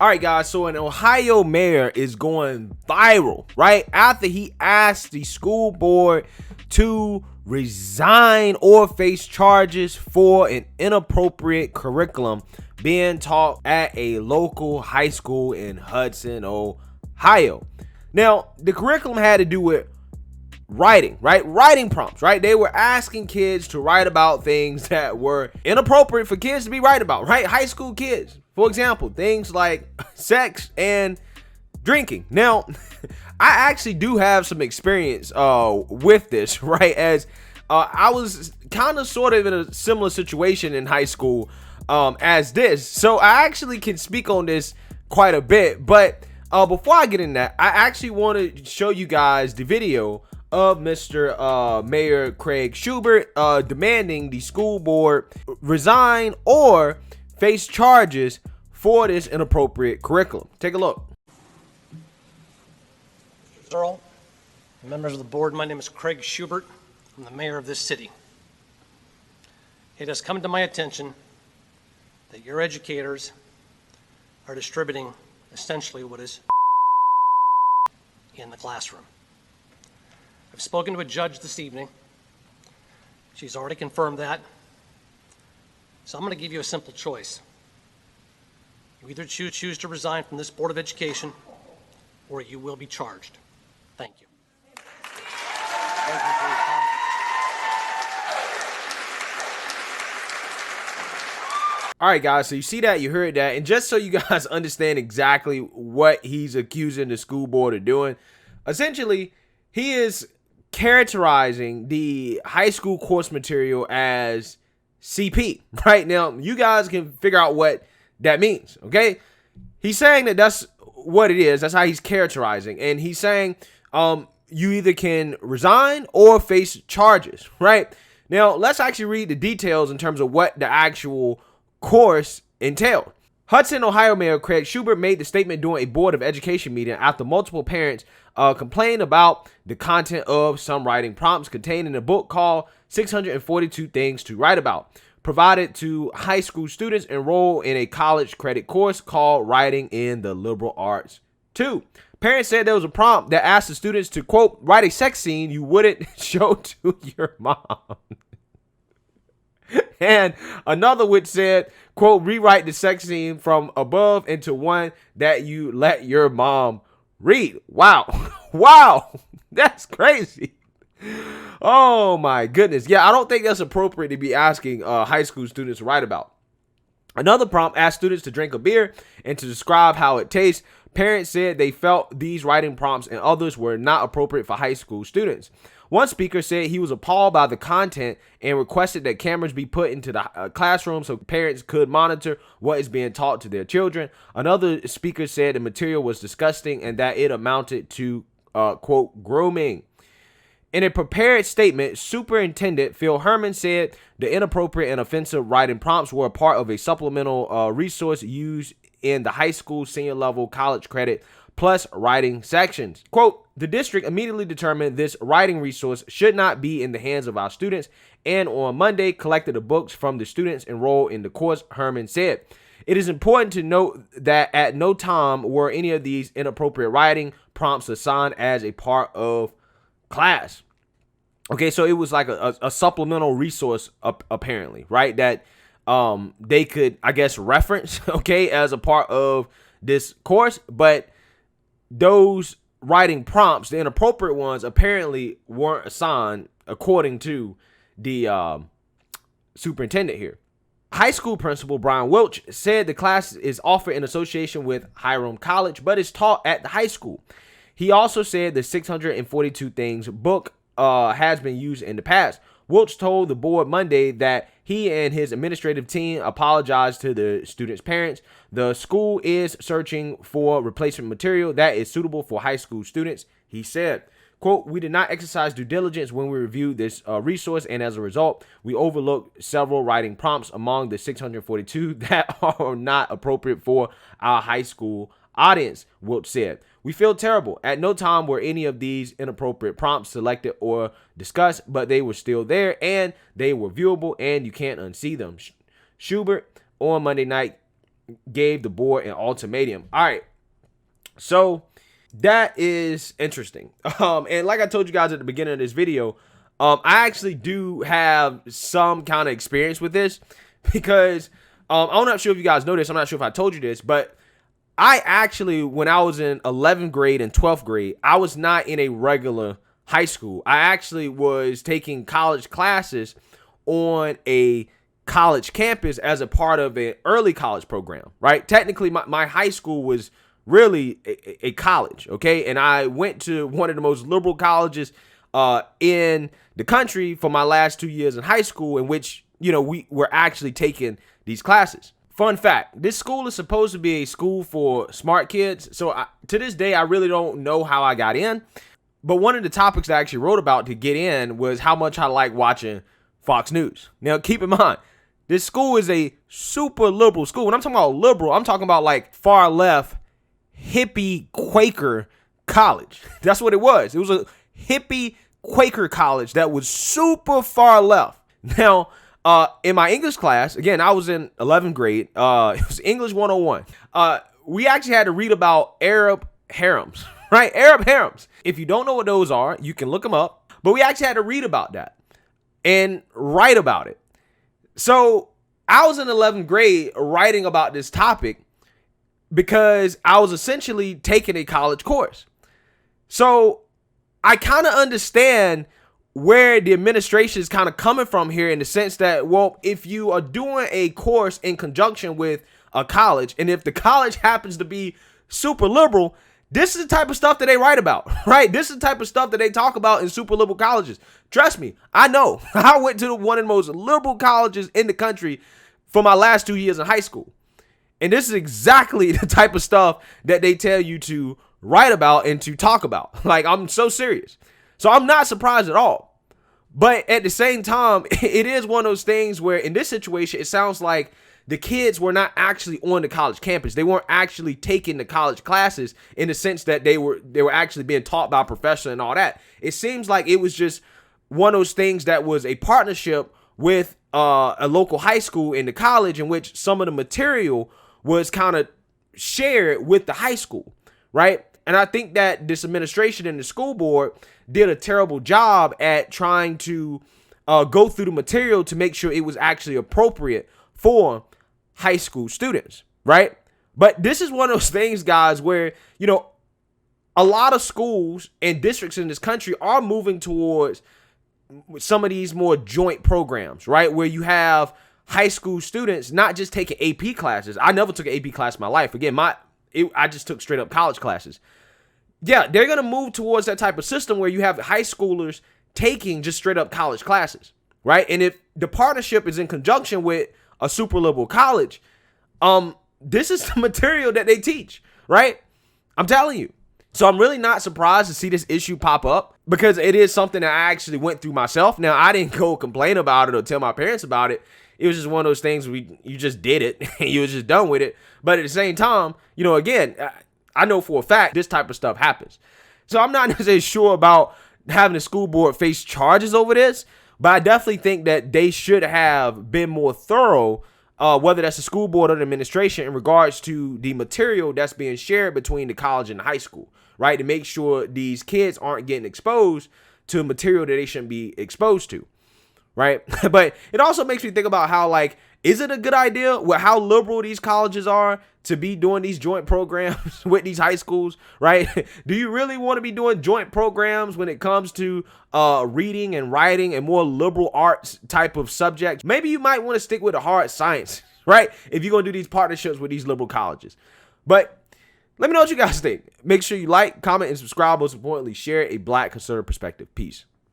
All right, guys, so an Ohio mayor is going viral, right? After he asked the school board to resign or face charges for an inappropriate curriculum being taught at a local high school in Hudson, Ohio. Now, the curriculum had to do with writing, right? Writing prompts, right? They were asking kids to write about things that were inappropriate for kids to be writing about, right? High school kids. For example, things like sex and drinking. Now, I actually do have some experience with this, right? As I was kind of sort of in a similar situation in high school as this. So I actually can speak on this quite a bit. But before I get in that, I actually want to show you guys the video of Mr. Mayor Craig Shubert demanding the school board resign or face charges for this inappropriate curriculum. Take a look. Mr. Earl, members of the board, my name is Craig Shubert. I'm the mayor of this city. It has come to my attention that your educators are distributing essentially what is in the classroom. I've spoken to a judge this evening. She's already confirmed that. So I'm going to give you a simple choice. You either choose to resign from this Board of Education, or you will be charged. Thank you. Thank you for your comment. All right, guys, so you see that, you heard that, and just so you guys understand exactly what he's accusing the school board of doing, essentially, he is characterizing the high school course material as CP. Right now, you guys can figure out what that means. Okay, he's saying that that's what it is. That's how he's characterizing, and he's saying you either can resign or face charges. Right now, let's actually read the details in terms of what the actual course entailed. Hudson, Ohio Mayor Craig Shubert made the statement during a Board of Education meeting after multiple parents complained about the content of some writing prompts contained in a book called 642 Things to Write About, provided to high school students enrolled in a college credit course called Writing in the Liberal Arts 2. Parents said there was a prompt that asked the students to, quote, write a sex scene you wouldn't show to your mom. And another which said, quote, rewrite the sex scene from above into one that you let your mom read. Wow. Wow. That's crazy. Oh my goodness. Yeah, I don't think that's appropriate to be asking high school students to write about. Another prompt asked students to drink a beer and to describe how it tastes. Parents said they felt these writing prompts and others were not appropriate for high school students. One speaker said he was appalled by the content and requested that cameras be put into the classroom so parents could monitor what is being taught to their children. Another speaker said the material was disgusting and that it amounted to, quote, grooming. In a prepared statement, Superintendent Phil Herman said the inappropriate and offensive writing prompts were a part of a supplemental resource used in the high school senior level college credit plus writing sections. Quote, the district immediately determined this writing resource should not be in the hands of our students and on Monday collected the books from the students enrolled in the course, Herman said. It is important to note that at no time were any of these inappropriate writing prompts assigned as a part of class. Okay, so it was like a supplemental resource apparently, right? That they could, I guess, reference, okay, as a part of this course, but those writing prompts, the inappropriate ones, apparently weren't assigned according to the superintendent here. High school principal Brian Welch said the class is offered in association with Hiram College, but is taught at the high school. He also said the 642 Things book has been used in the past. Welch told the board Monday that he and his administrative team apologized to the students' parents. The school is searching for replacement material that is suitable for high school students, he said. Quote, we did not exercise due diligence when we reviewed this resource, and as a result, we overlooked several writing prompts among the 642 that are not appropriate for our high school audience, Welch said. We feel terrible. At no time were any of these inappropriate prompts selected or discussed, but they were still there and they were viewable and you can't unsee them. Shubert on Monday night gave the board an ultimatum. All right. So that is interesting. And like I told you guys at the beginning of this video, I actually do have some kind of experience with this because I'm not sure if you guys know this. I'm not sure if I told you this, but I actually, when I was in 11th grade and 12th grade, I was not in a regular high school. I actually was taking college classes on a college campus as a part of an early college program, right? Technically, my high school was really a college, okay? And I went to one of the most liberal colleges in the country for my last 2 years in high school, in which, we were actually taking these classes. Fun fact, this school is supposed to be a school for smart kids. So to this day, I really don't know how I got in. But one of the topics I actually wrote about to get in was how much I like watching Fox News. Now, keep in mind, this school is a super liberal school. When I'm talking about liberal, I'm talking about like far left, hippie Quaker college. That's what it was. It was a hippie Quaker college that was super far left. Now, in my English class, again, I was in 11th grade. It was English 101. We actually had to read about Arab harems, right? Arab harems. If you don't know what those are, you can look them up. But we actually had to read about that and write about it. So I was in 11th grade writing about this topic because I was essentially taking a college course. So I kind of understand where the administration is kind of coming from here, in the sense that, well, if you are doing a course in conjunction with a college, and if the college happens to be super liberal, this is the type of stuff that they write about, right? This is the type of stuff that they talk about in super liberal colleges. Trust me, I know. I went to one of the most liberal colleges in the country for my last 2 years in high school. And this is exactly the type of stuff that they tell you to write about and to talk about. Like, I'm so serious. So I'm not surprised at all. But at the same time, it is one of those things where in this situation, it sounds like the kids were not actually on the college campus. They weren't actually taking the college classes in the sense that they were actually being taught by a professor and all that. It seems like it was just one of those things that was a partnership with a local high school in the college, in which some of the material was kind of shared with the high school, right? And I think that this administration and the school board did a terrible job at trying to go through the material to make sure it was actually appropriate for high school students, right? But this is one of those things, guys, where, a lot of schools and districts in this country are moving towards some of these more joint programs, right? Where you have high school students not just taking AP classes. I never took an AP class in my life. Again, I just took straight up college classes. Yeah, they're going to move towards that type of system where you have high schoolers taking just straight up college classes, right? And if the partnership is in conjunction with a super liberal college, this is the material that they teach, right? I'm telling you. So I'm really not surprised to see this issue pop up, because it is something that I actually went through myself. Now, I didn't go complain about it or tell my parents about it. It was just one of those things where you just did it and you was just done with it. But at the same time, again, I know for a fact this type of stuff happens. So I'm not necessarily sure about having the school board face charges over this, but I definitely think that they should have been more thorough, whether that's the school board or the administration, in regards to the material that's being shared between the college and the high school, right? To make sure these kids aren't getting exposed to material that they shouldn't be exposed to, right? But it also makes me think about how, like, is it a good idea with how liberal these colleges are to be doing these joint programs with these high schools, right? Do you really want to be doing joint programs when it comes to reading and writing and more liberal arts type of subjects? Maybe you might want to stick with the hard science, right? If you're going to do these partnerships with these liberal colleges. But let me know what you guys think. Make sure you like, comment, and subscribe. Most importantly, share a Black conservative perspective. Peace.